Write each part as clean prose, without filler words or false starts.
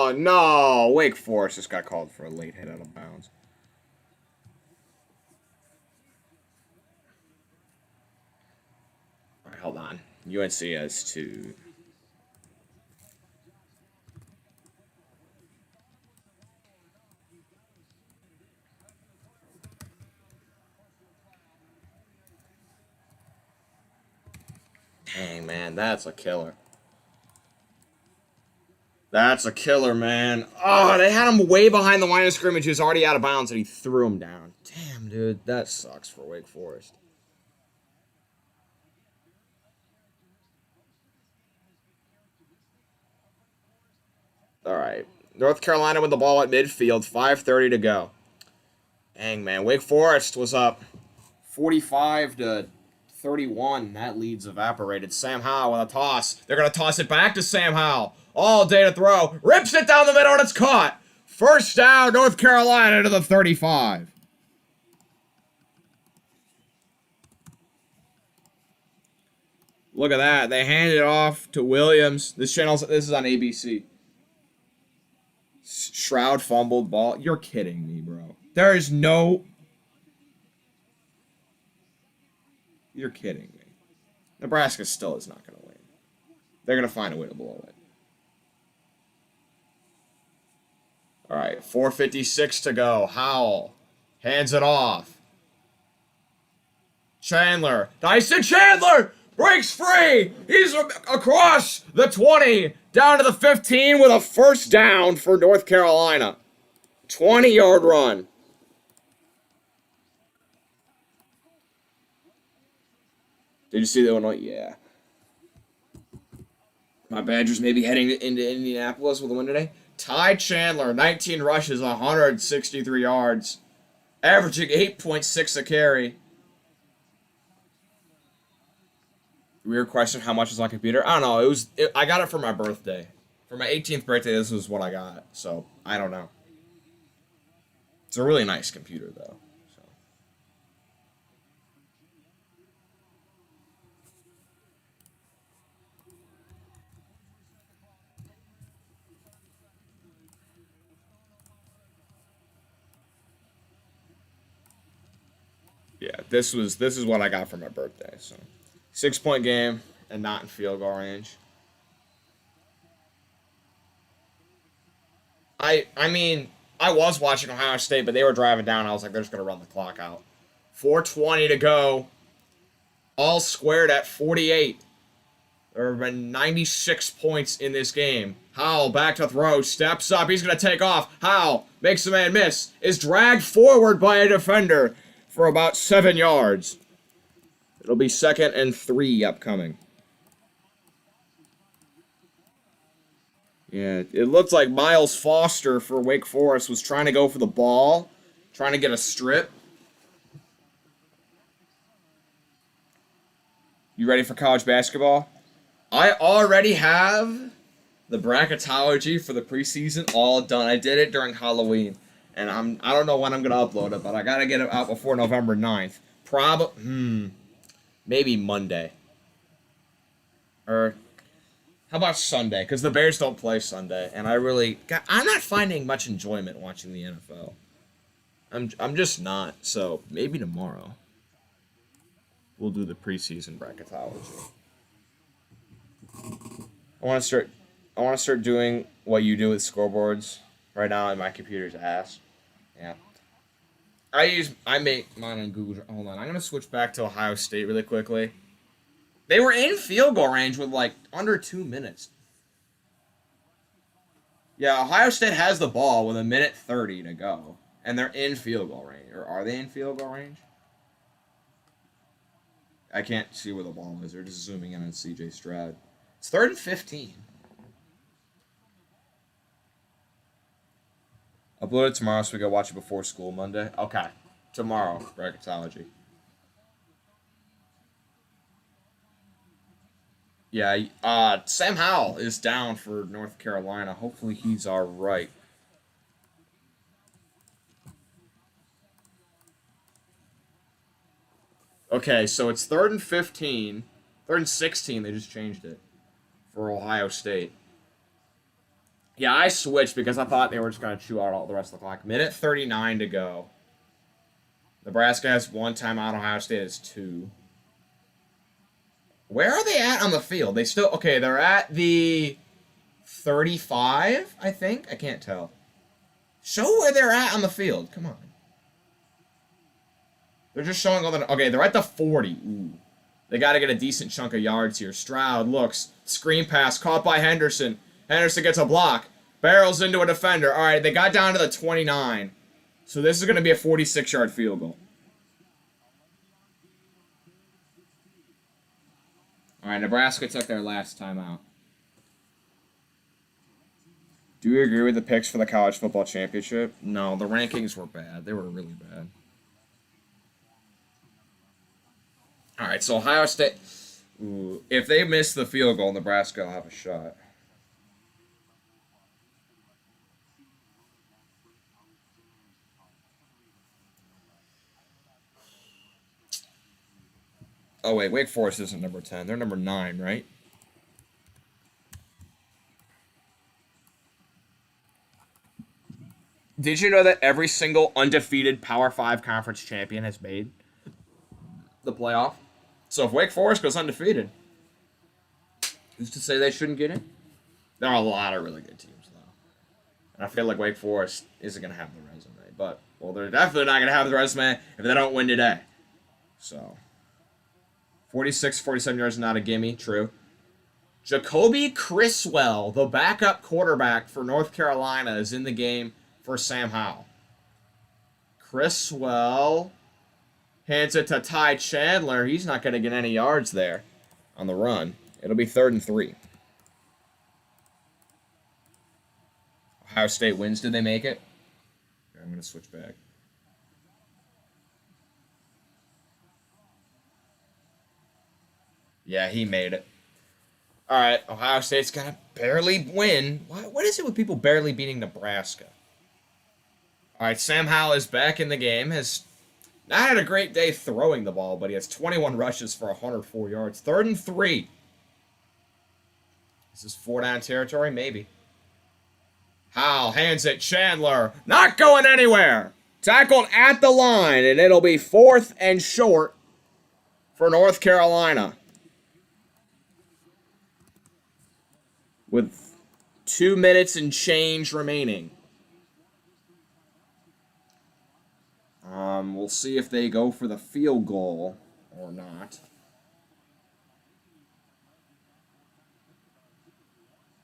Oh, no. Wake Forest just got called for a late hit out of bounds. All right, hold on. UNC has two. Dang, man, that's a killer. That's a killer, man. Oh, they had him way behind the line of scrimmage. He was already out of bounds, and he threw him down. Damn, dude, that sucks for Wake Forest. All right. North Carolina with the ball at midfield, 5:30 to go. Dang, man, Wake Forest was up 45 to 31. That lead's evaporated. Sam Howell with a toss. They're going to toss it back to Sam Howell. All day to throw. Rips it down the middle, and it's caught. First down, North Carolina to the 35. Look at that. They handed it off to Williams. This is on ABC. Shroud fumbled ball. You're kidding me, bro. There is no... You're kidding me. Nebraska still is not going to win. They're going to find a way to blow it. All right, 4:56 to go. Howell hands it off. Chandler. Dyson Chandler breaks free. He's across the 20, down to the 15 with a first down for North Carolina. 20-yard run. Did you see the Illinois? Yeah. My Badgers may be heading into Indianapolis with a win today. Ty Chandler, 19 rushes, 163 yards, averaging 8.6 a carry. Weird question, how much is on computer? I don't know. I got it for my birthday. For my 18th birthday, this was what I got. So, I don't know. It's a really nice computer, though. So. Yeah, this is what I got for my birthday. So, 6-point game and not in field goal range. I mean, I was watching Ohio State, but they were driving down. I was like, they're just gonna run the clock out. 4:20 to go. All squared at 48. There have been 96 points in this game. Howell back to throw, steps up. He's gonna take off. Howell makes the man miss. Is dragged forward by a defender for about 7 yards. It'll be 2nd and 3 upcoming. Yeah, it looked like Miles Foster for Wake Forest was trying to go for the ball, trying to get a strip. You ready for college basketball? I already have the bracketology for the preseason all done. I did it during Halloween, and I don't know when I'm gonna upload it, but I gotta get it out before November 9th. Maybe Monday. Or how about Sunday? Because the Bears don't play Sunday, and I'm not finding much enjoyment watching the NFL. I'm just not. So maybe tomorrow we'll do the preseason bracketology. I want to start. I want to start doing what you do with scoreboards. Right now, my computer's ass. Yeah. I make mine on Google. Hold on, I'm gonna switch back to Ohio State really quickly. They were in field goal range with like under 2 minutes. Yeah, Ohio State has the ball with 1:30 to go, and they're in field goal range. Or are they in field goal range? I can't see where the ball is. They're just zooming in on C.J. Stroud. It's 3rd and 15. Upload it tomorrow so we can watch it before school Monday. Okay. Tomorrow, bracketology. Yeah, Sam Howell is down for North Carolina. Hopefully he's all right. Okay, so it's 3rd and 15. 3rd and 16, they just changed it for Ohio State. Yeah, I switched because I thought they were just going to chew out all the rest of the clock. Minute 39 to go. Nebraska has 1 timeout. Ohio State has 2. Where are they at on the field? They still... Okay, they're at the 35, I think. I can't tell. Show where they're at on the field. Come on. They're just showing all the... Okay, they're at the 40. Ooh. They got to get a decent chunk of yards here. Stroud looks. Screen pass caught by Henderson. Henderson gets a block. Barrels into a defender. All right, they got down to the 29. So this is going to be a 46-yard field goal. All right, Nebraska took their last timeout. Do you agree with the picks for the college football championship? No, the rankings were bad. They were really bad. All right, so Ohio State... Ooh, if they miss the field goal, Nebraska will have a shot. Oh, wait, Wake Forest isn't number 10. They're number 9, right? Did you know that every single undefeated Power 5 conference champion has made the playoff? So if Wake Forest goes undefeated, who's to say they shouldn't get in? There are a lot of really good teams, though. And I feel like Wake Forest isn't going to have the resume. But, well, they're definitely not going to have the resume if they don't win today. So, 46, 47 yards, not a gimme. True. Jacoby Criswell, the backup quarterback for North Carolina, is in the game for Sam Howell. Criswell hands it to Ty Chandler. He's not going to get any yards there on the run. It'll be 3rd and 3. Ohio State wins. Did they make it? Okay, I'm going to switch back. Yeah, he made it. All right, Ohio State's got to barely win. What is it with people barely beating Nebraska? All right, Sam Howell is back in the game. Has not had a great day throwing the ball, but he has 21 rushes for 104 yards. 3rd and 3. Is this 4-down territory? Maybe. Howell hands it. Chandler not going anywhere. Tackled at the line, and it'll be 4th and short for North Carolina. With 2 minutes and change remaining. We'll see if they go for the field goal or not.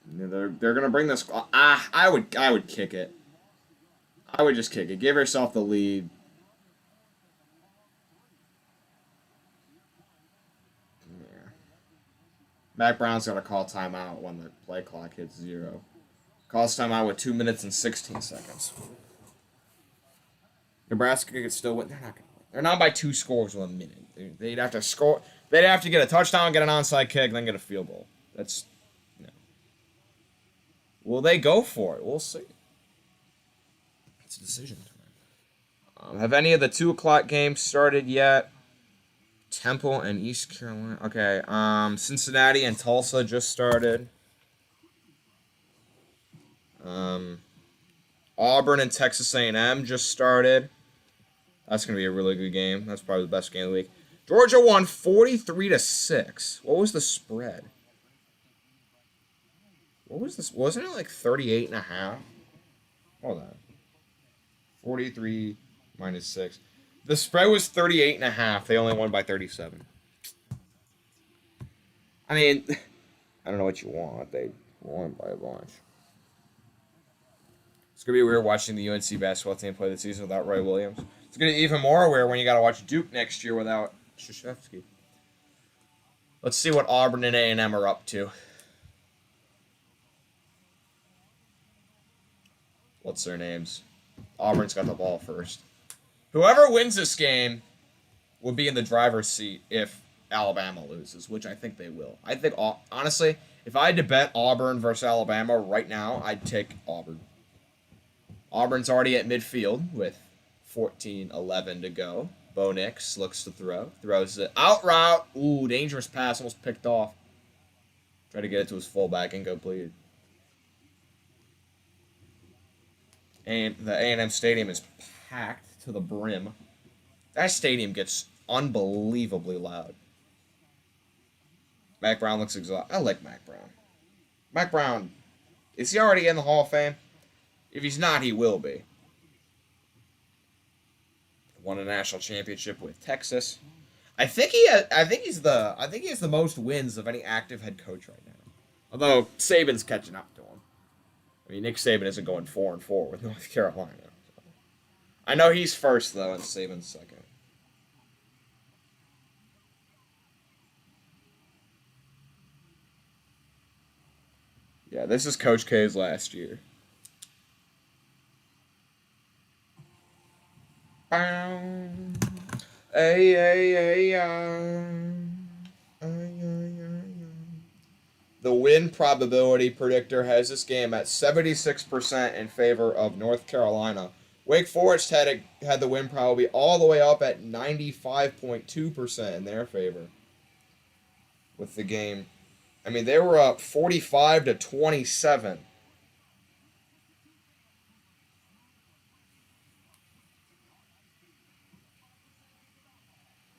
They're gonna bring this. I would kick it. I would just kick it. Give yourself the lead. Yeah. Mac Brown's gonna call timeout when the play clock hits 0. Calls timeout with 2 minutes and 16 seconds. Nebraska could still win. They're not gonna win. They're not by 2 scores with a minute. They'd have to score. They'd have to get a touchdown, get an onside kick, then get a field goal. That's no. Will they go for it? We'll see. It's a decision time. Have any of the 2 o'clock games started yet? Temple and East Carolina. Okay. Cincinnati and Tulsa just started. Auburn and Texas A&M just started. That's going to be a really good game. That's probably the best game of the week. Georgia won 43-6. What was the spread? What was this? Wasn't it like 38.5? Hold on. 43 minus 6. The spread was 38.5. They only won by 37. I mean, I don't know what you want. They won by a bunch. It's going to be weird watching the UNC basketball team play the season without Roy Williams. It's going to be even more weird when you got to watch Duke next year without Krzyzewski. Let's see what Auburn and A&M are up to. What's their names? Auburn's got the ball first. Whoever wins this game will be in the driver's seat if Alabama loses, which I think they will. I think, honestly, if I had to bet Auburn versus Alabama right now, I'd take Auburn. Auburn's already at midfield with 14-11 to go. Bo Nix looks to throw. Throws it out route. Ooh, dangerous pass. Almost picked off. Try to get it to his fullback. Incomplete. And the A&M Stadium is packed to the brim. That stadium gets unbelievably loud. Mac Brown looks exhausted. I like Mac Brown. Mac Brown, is he already in the Hall of Fame? If he's not, he will be. Won a national championship with Texas. I think he has the most wins of any active head coach right now. Although Saban's catching up to him. I mean, Nick Saban isn't going 4-4 with North Carolina. So. I know he's first though, and Saban's second. Yeah, this is Coach K's last year. The win probability predictor has this game at 76% in favor of North Carolina. Wake Forest had the win probability all the way up at 95.2% in their favor with the game. I mean, they were up 45-27.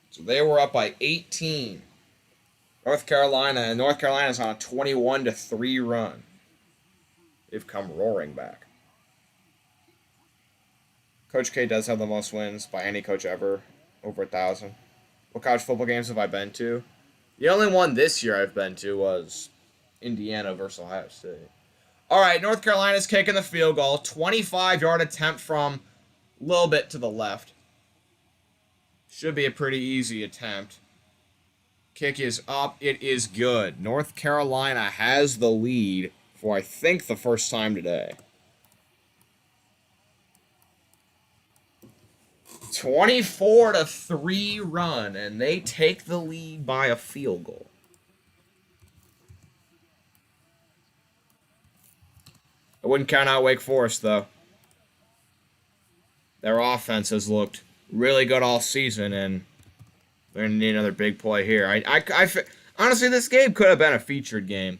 So they were up by 18. North Carolina's on a 21-3 run. They've come roaring back. Coach K does have the most wins by any coach ever, over 1,000. What college football games have I been to? The only one this year I've been to was Indiana versus Ohio State. All right, North Carolina's kicking the field goal. 25-yard attempt from a little bit to the left. Should be a pretty easy attempt. Kick is up. It is good. North Carolina has the lead for, I think, the first time today. 24-3 run, and they take the lead by a field goal. I wouldn't count out Wake Forest, though. Their offense has looked really good all season, and they're going to need another big play here. Honestly, this game could have been a featured game.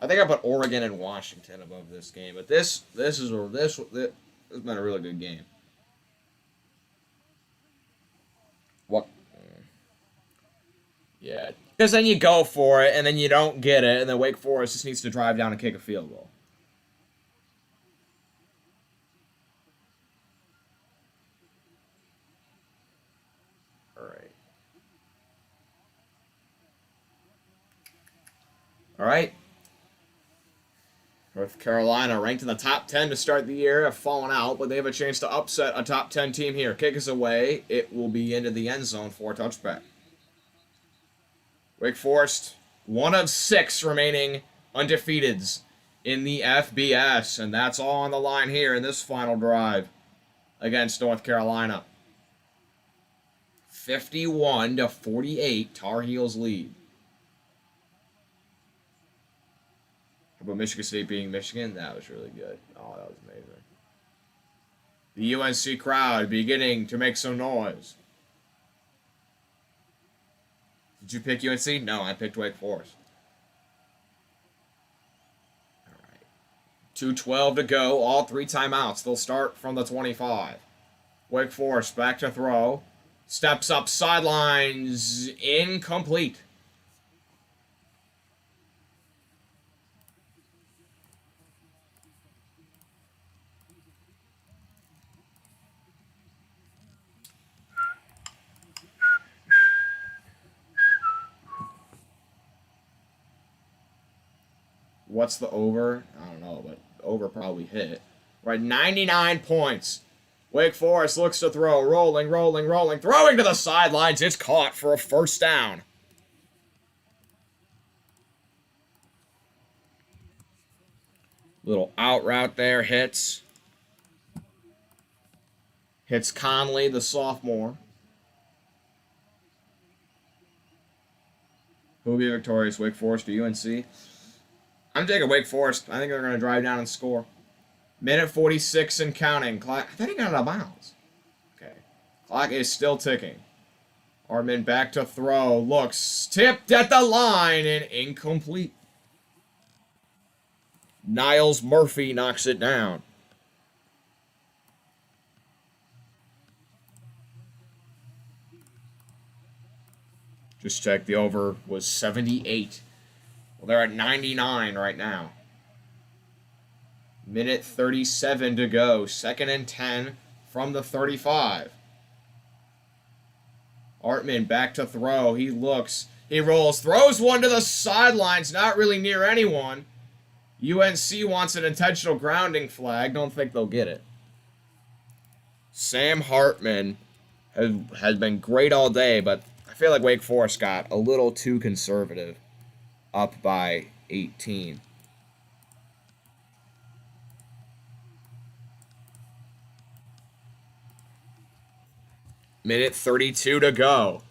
I think I put Oregon and Washington above this game, but this has been a really good game. What? Yeah. Because then you go for it, and then you don't get it, and then Wake Forest just needs to drive down and kick a field goal. All right. North Carolina, ranked in the top 10 to start the year, have fallen out, but they have a chance to upset a top 10 team here. Kick is away. It will be into the end zone for a touchback. Wake Forest, 1 of 6 remaining undefeateds in the FBS, and that's all on the line here in this final drive against North Carolina. 51-48, Tar Heels lead. How about Michigan State beating Michigan? That was really good. Oh, that was amazing. The UNC crowd beginning to make some noise. Did you pick UNC? No, I picked Wake Forest. All right. 2:12 to go. All 3 timeouts. They'll start from the 25. Wake Forest back to throw. Steps up sidelines. Incomplete. What's the over? I don't know, but over probably hit. Right, 99 points. Wake Forest looks to throw. Rolling. Throwing to the sidelines. It's caught for a first down. Little out route there. Hits Conley, the sophomore. Who will be victorious, Wake Forest or UNC? I'm taking Wake Forest. I think they're going to drive down and score. Minute 46 and counting. Clock. I think he got out of bounds. Okay. Clock is still ticking. Hardman back to throw. Looks tipped at the line and incomplete. Niles Murphy knocks it down. Just check, the over was 78. Well, they're at 99 right now. Minute 37 to go. 2nd and 10 from the 35. Hartman back to throw. He looks. He rolls. Throws one to the sidelines. Not really near anyone. UNC wants an intentional grounding flag. Don't think they'll get it. Sam Hartman has been great all day, but I feel like Wake Forest got a little too conservative. Up by 18. Minute 32 to go.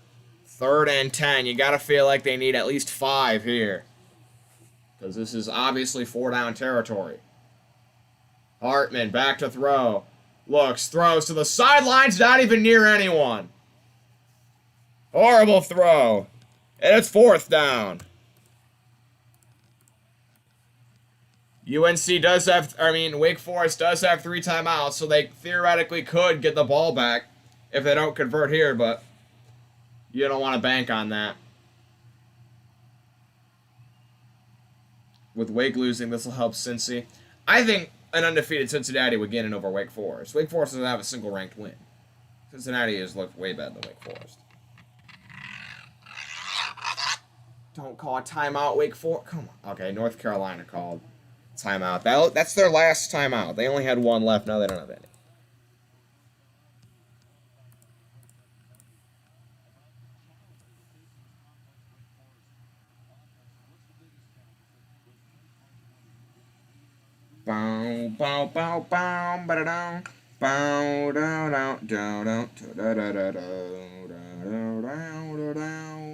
3rd and 10. You got to feel like they need at least 5 here. Because this is obviously 4-down territory. Hartman back to throw. Looks, throws to the sidelines, not even near anyone. Horrible throw. And it's 4th down. Wake Forest does have 3 timeouts, so they theoretically could get the ball back if they don't convert here, but you don't want to bank on that. With Wake losing, this will help Cincy. I think an undefeated Cincinnati would get in over Wake Forest. Wake Forest doesn't have a single ranked win. Cincinnati has looked way better than Wake Forest. Don't call a timeout, Wake Forest. Come on. Okay, North Carolina called timeout. That's their last timeout. They only had 1 left. Now they don't have any. Bow, bow, bow, bow, ba-da-dum, bow, da-dum, da-dum, da-da-da-da,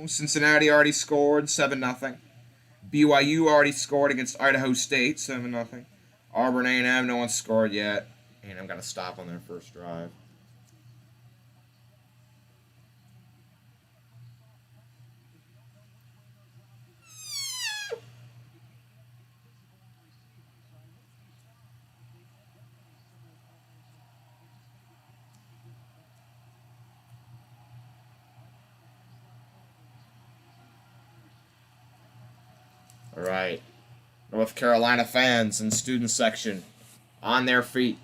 Cincinnati already scored 7-0. BYU already scored against Idaho State 7-0. Auburn A&M, no one scored yet. A&M got to stop on their first drive. All right. North Carolina fans and student section on their feet.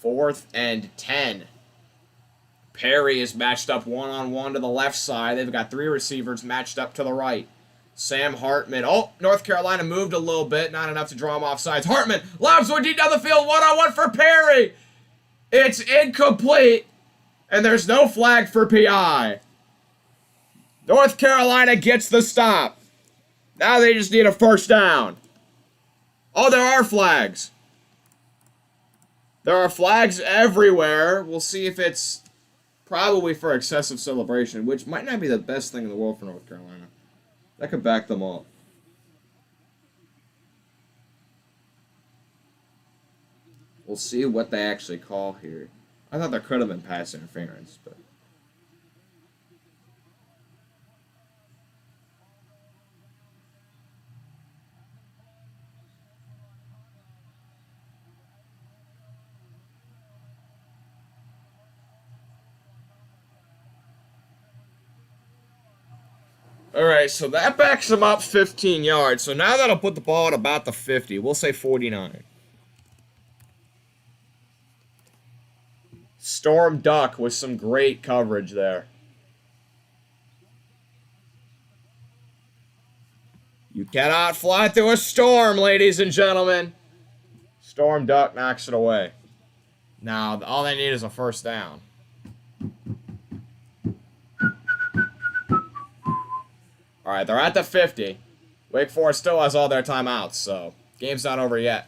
4th and 10. Perry is matched up one-on-one to the left side. They've got 3 receivers matched up to the right. Sam Hartman. Oh, North Carolina moved a little bit. Not enough to draw him off sides. Hartman lobs one deep down the field. One-on-one for Perry. It's incomplete. And there's no flag for PI. North Carolina gets the stop. Now they just need a 1st down. Oh, there are flags. There are flags everywhere. We'll see if it's probably for excessive celebration, which might not be the best thing in the world for North Carolina. That could back them up. We'll see what they actually call here. I thought there could have been pass interference, but... All right, so that backs them up 15 yards. So now that'll put the ball at about the 50. We'll say 49. Storm Duck with some great coverage there. You cannot fly through a storm, ladies and gentlemen. Storm Duck knocks it away. Now, all they need is a 1st down. All right, they're at the 50. Wake Forest still has all their timeouts, so game's not over yet.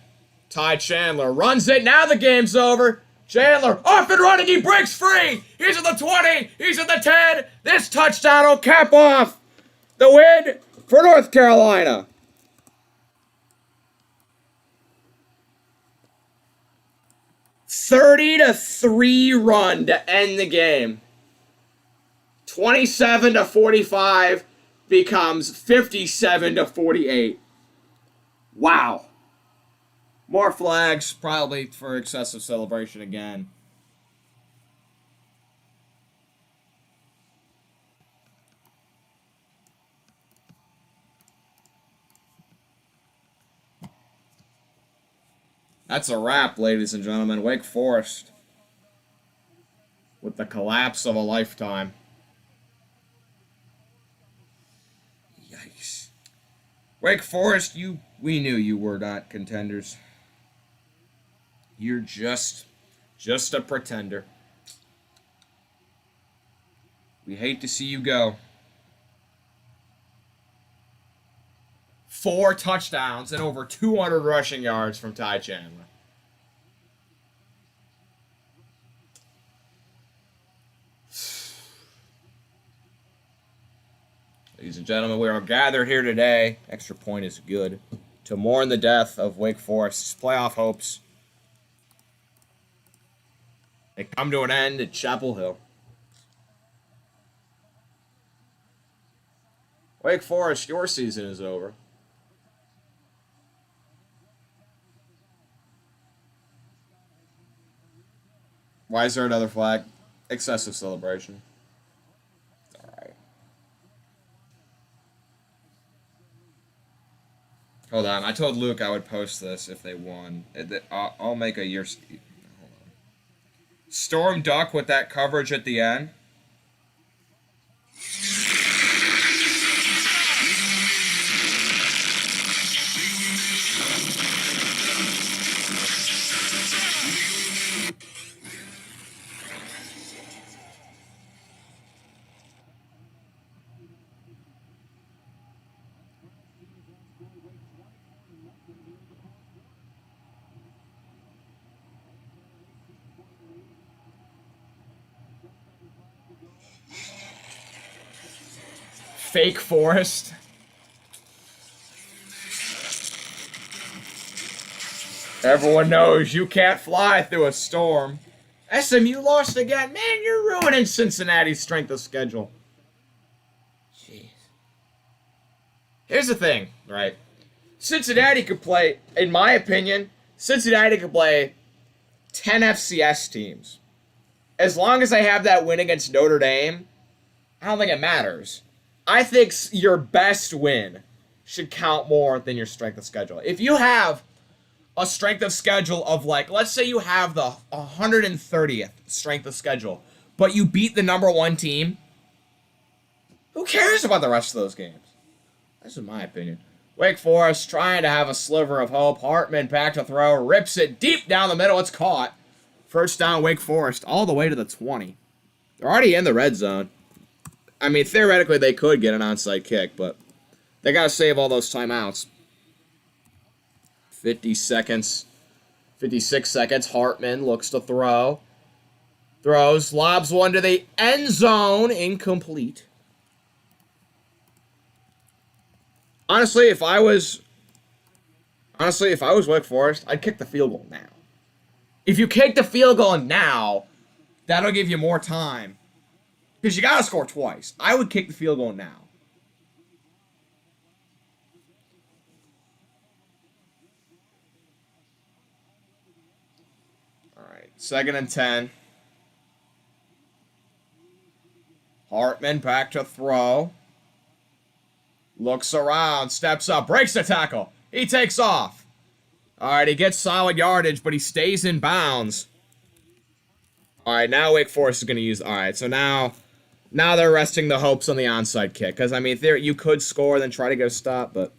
Ty Chandler runs it. Now the game's over. Chandler off and running. He breaks free. He's at the 20. He's at the 10. This touchdown will cap off the win for North Carolina. (30-3) run to end the game. 27-45. Becomes 57-48. Wow. More flags, probably for excessive celebration again. That's a wrap, ladies and gentlemen. Wake Forest with the collapse of a lifetime. Yikes. Wake Forest, we knew you were not contenders. You're just a pretender. We hate to see you go. 4 touchdowns and over 200 rushing yards from Ty Chandler. Ladies and gentlemen, we are gathered here today. Extra point is good. To mourn the death of Wake Forest's playoff hopes. They come to an end at Chapel Hill. Wake Forest, your season is over. Why is there another flag? Excessive celebration. Alright. Hold on. I told Luke I would post this if they won. I'll make a year. Hold on. Storm Duck with that coverage at the end. Fake Forest. Everyone knows you can't fly through a storm. SMU lost again. Man, you're ruining Cincinnati's strength of schedule. Jeez. Here's the thing, right? Cincinnati could play, in my opinion, Cincinnati could play 10 FCS teams. As long as they have that win against Notre Dame, I don't think it matters. I think your best win should count more than your strength of schedule. If you have a strength of schedule of, like, let's say you have the 130th strength of schedule, but you beat the number 1 team, who cares about the rest of those games? That's in my opinion. Wake Forest trying to have a sliver of hope. Hartman back to throw, rips it deep down the middle. It's caught. First down, Wake Forest, all the way to the 20. They're already in the red zone. I mean, theoretically, they could get an onside kick, but they got to save all those timeouts. 50 seconds. 56 seconds. Hartman looks to throw. Throws. Lobs one to the end zone. Incomplete. Honestly, if I was Wake Forest, I'd kick the field goal now. If you kick the field goal now, that'll give you more time. Because you got to score twice. I would kick the field goal now. All right. 2nd and 10. Hartman back to throw. Looks around. Steps up. Breaks the tackle. He takes off. All right. He gets solid yardage, but he stays in bounds. All right. Now Wake Forest is going to use... All right. So now they're resting the hopes on the onside kick. Because, I mean, you could score, then try to get a stop, but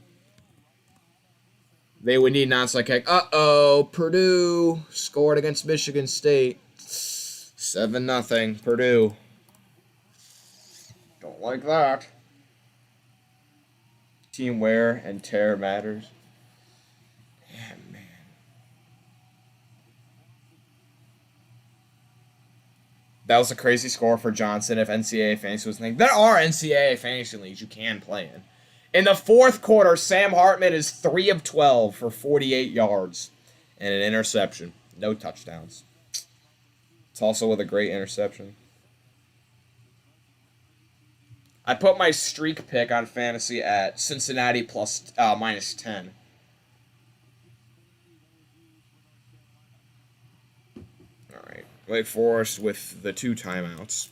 they would need an onside kick. Uh-oh. Purdue scored against Michigan State. 7-0. Purdue. Don't like that. Team wear and tear matters. Yeah, man. That was a crazy score for Johnson if NCAA Fantasy was thinking. There are NCAA Fantasy leagues you can play in. In the 4th quarter, Sam Hartman is 3 of 12 for 48 yards and an interception. No touchdowns. It's also with a great interception. I put my streak pick on fantasy at Cincinnati plus minus 10. All right. Wake Forest with the 2 timeouts.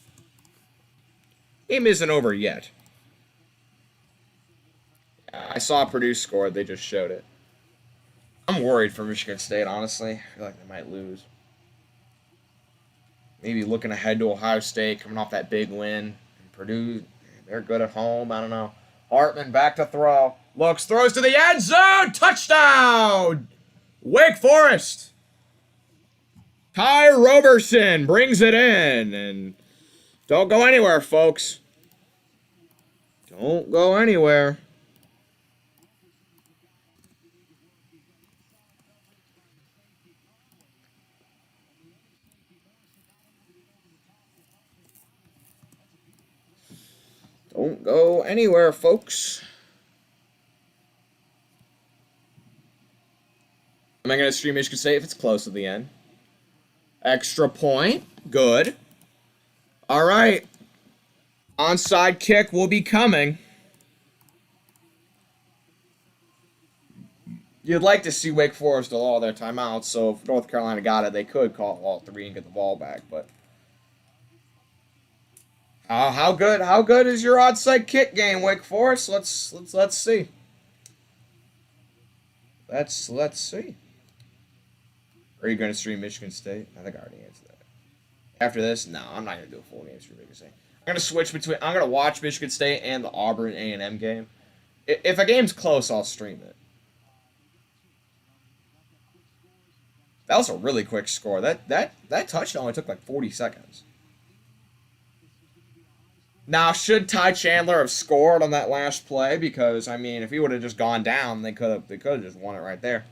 Game isn't over yet. I saw Purdue score. They just showed it. I'm worried for Michigan State, honestly. I feel like they might lose. Maybe looking ahead to Ohio State, coming off that big win. And Purdue, they're good at home. I don't know. Hartman back to throw. Looks, throws to the end zone. Touchdown! Wake Forest. Ty Roberson brings it in. And don't go anywhere, folks. Don't go anywhere. Don't go anywhere, folks. Am I going to stream Michigan State if it's close at the end? Extra point. Good. All right. Onside kick will be coming. You'd like to see Wake Forest do all their timeouts, so if North Carolina got it, they could call all three and get the ball back, but how good is your onside kick game, Wake Forest? Let's see. Let's see. Are you going to stream Michigan State? I think I already answered that. After this, no, I'm not going to do a full game stream Michigan State. I'm going to switch between. I'm going to watch Michigan State and the Auburn A&M game. If a game's close, I'll stream it. That was a really quick score. That touchdown only took like 40 seconds. Now, should Ty Chandler have scored on that last play? Because, I mean, if he would have just gone down, they could have just won it right there.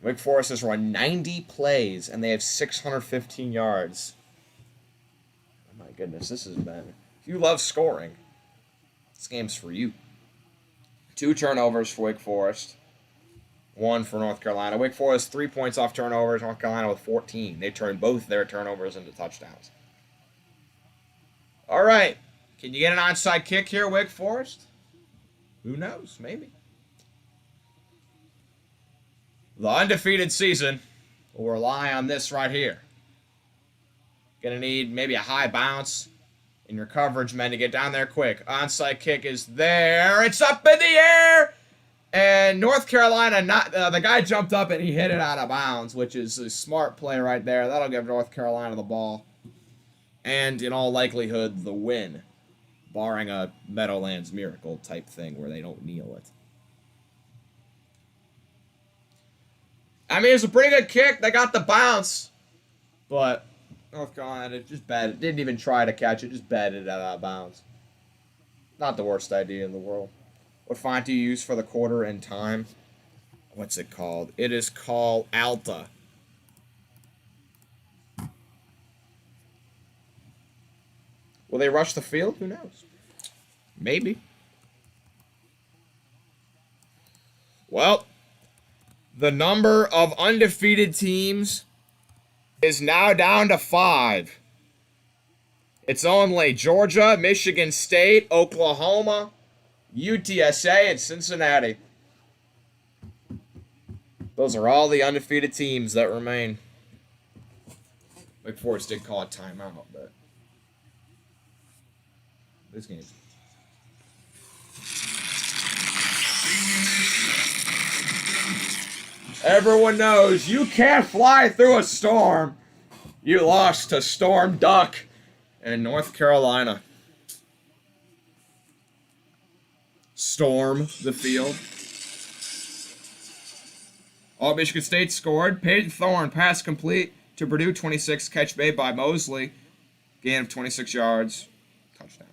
Wake Forest has run 90 plays, and they have 615 yards. Oh, my goodness, this has been... If you love scoring, this game's for you. 2 turnovers for Wake Forest. 1 for North Carolina. Wake Forest, 3 points off turnovers. North Carolina with 14. They turned both their turnovers into touchdowns. All right. Can you get an onside kick here, Wake Forest? Who knows? Maybe. The undefeated season will rely on this right here. Going to need maybe a high bounce in your coverage men to get down there quick. Onside kick is there. It's up in the air. And North Carolina, the guy jumped up and he hit it out of bounds, which is a smart play right there. That'll give North Carolina the ball. And in all likelihood, the win, barring a Meadowlands miracle type thing where they don't kneel it. I mean, it's a pretty good kick. They got the bounce. But North Carolina just batted. Didn't even try to catch it. Just batted it out of bounds. Not the worst idea in the world. What font do you use for the quarter and time? What's it called? It is called Alta. Will they rush the field? Who knows? Maybe. Well, the number of undefeated teams is now down to 5. It's only Georgia, Michigan State, Oklahoma, UTSA, and Cincinnati. Those are all the undefeated teams that remain. Wake Forest did call a timeout, but this game. Everyone knows you can't fly through a storm. You lost to Storm Duck in North Carolina. Storm the field. All Michigan State scored. Peyton Thorne, pass complete to Purdue, 26, catch made by Mosley. Gain of 26 yards. Touchdown.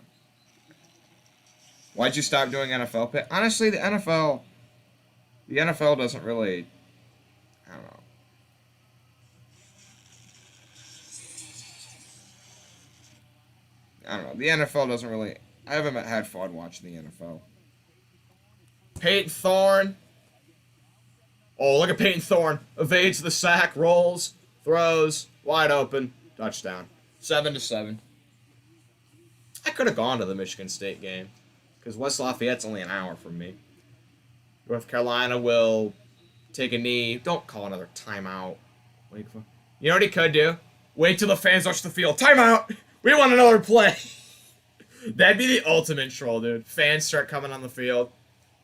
Why'd you stop doing NFL pick? Honestly, the NFL doesn't really, I don't know. The NFL doesn't really, I haven't had fun watching the NFL. Peyton Thorne. Oh, look at Peyton Thorne. Evades the sack, rolls, throws, wide open, touchdown. 7-7. I could have gone to the Michigan State game because West Lafayette's only an hour from me. North Carolina will take a knee. Don't call another timeout. You know what he could do? Wait till the fans rush the field. Timeout! We want another play. That'd be the ultimate troll, dude. Fans start coming on the field.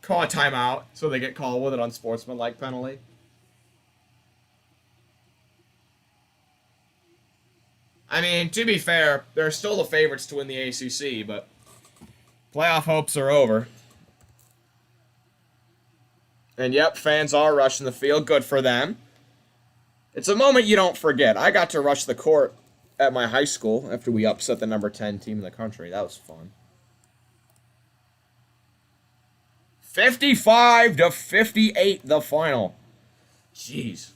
call a timeout so they get called with an unsportsmanlike penalty. I mean, to be fair, they're still the favorites to win the ACC, but playoff hopes are over. And yep, fans are rushing the field. Good for them. It's a moment you don't forget. I got to rush the court at my high school after we upset the number 10 team in the country. That was fun. 55-58, the final. Jeez.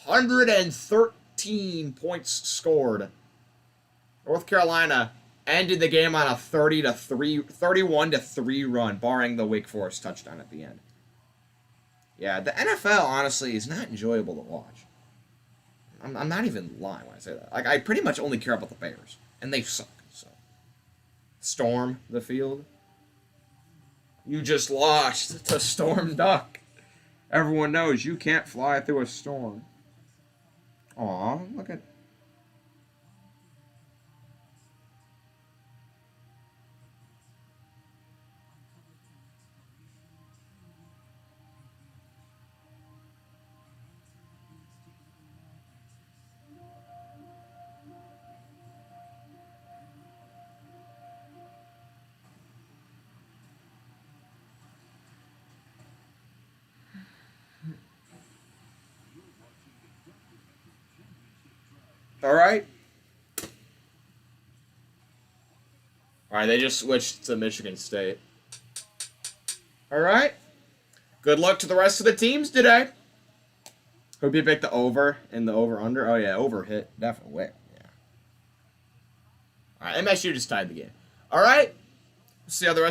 113 points scored. North Carolina ended the game on a 31-3 run, barring the Wake Forest touchdown at the end. Yeah, the NFL, honestly, is not enjoyable to watch. I'm not even lying when I say that. Like, I pretty much only care about the Bears, and they suck, so. Storm the field. You just lost to Storm Duck. Everyone knows you can't fly through a storm. Aw, look at... Alright. Alright, they just switched to Michigan State. Alright. Good luck to the rest of the teams today. Hope you pick the over and the over-under. Oh, yeah, over hit. Definitely. Yeah. Alright, MSU just tied the game. Alright. See how the rest